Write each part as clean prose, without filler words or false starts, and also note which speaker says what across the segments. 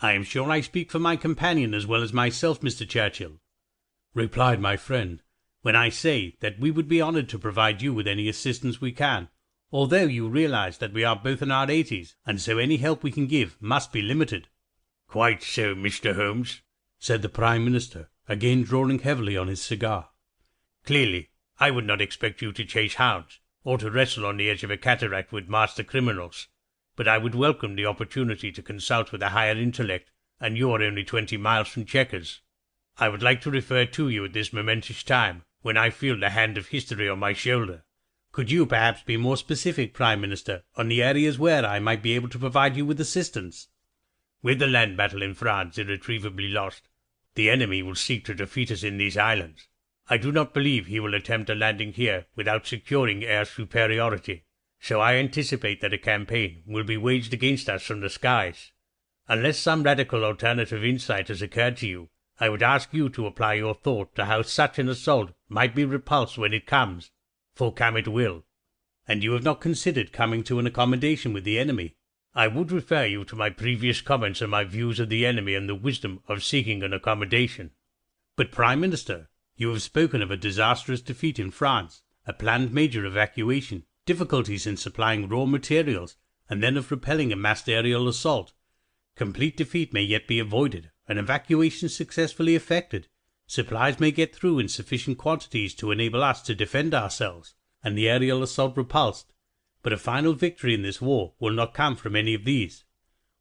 Speaker 1: "I am sure I speak for my companion as well as myself, Mr. Churchill," replied my friend, "when I say that we would be honoured to provide you with any assistance we can, although you realize that we are both in our 80s, and so any help we can give must be limited." "Quite so, Mr. Holmes," said the Prime Minister, again drawing heavily on his cigar. "Clearly, I would not expect you to chase hounds, or to wrestle on the edge of a cataract with master criminals, but I would welcome the opportunity to consult with a higher intellect, and you are only 20 miles from Chequers. I would like to refer to you at this momentous time, when I feel the hand of history on my shoulder." "Could you perhaps be more specific, Prime Minister, on the areas where I might be able to provide you with assistance?" "With the land battle in France irretrievably lost, the enemy will seek to defeat us in these islands. I do not believe he will attempt a landing here without securing air superiority, so I anticipate that a campaign will be waged against us from the skies. Unless some radical alternative insight has occurred to you, I would ask you to apply your thought to how such an assault might be repulsed when it comes, for come it will." "And you have not considered coming to an accommodation with the enemy?" "I would refer you to my previous comments on my views of the enemy and the wisdom of seeking an accommodation." "But, Prime Minister, you have spoken of a disastrous defeat in France, a planned major evacuation, difficulties in supplying raw materials, and then of repelling a massed aerial assault. Complete defeat may yet be avoided, an evacuation successfully effected. Supplies may get through in sufficient quantities to enable us to defend ourselves, and the aerial assault repulsed. But a final victory in this war will not come from any of these.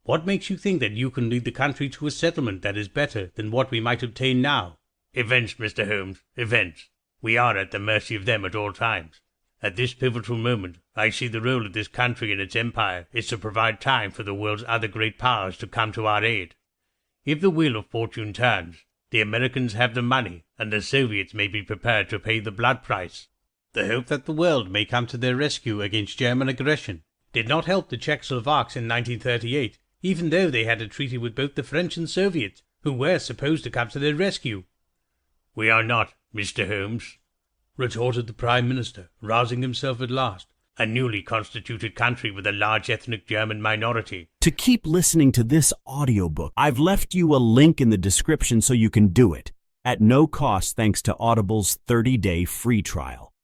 Speaker 1: What makes you think that you can lead the country to a settlement that is better than what we might obtain now?" "Events, Mr. Holmes, events. We are at the mercy of them at all times. At this pivotal moment, I see the role of this country and its empire is to provide time for the world's other great powers to come to our aid. If the wheel of fortune turns, the Americans have the money, and the Soviets may be prepared to pay the blood price. The hope that the world may come to their rescue against German aggression did not help the Czechoslovaks in 1938, even though they had a treaty with both the French and Soviets, who were supposed to come to their rescue." "We are not, Mr. Holmes," retorted the Prime Minister, rousing himself at last, "a newly constituted country with a large ethnic German minority."
Speaker 2: To keep listening to this audiobook, I've left you a link in the description so you can do it, at no cost thanks to Audible's 30-day free trial.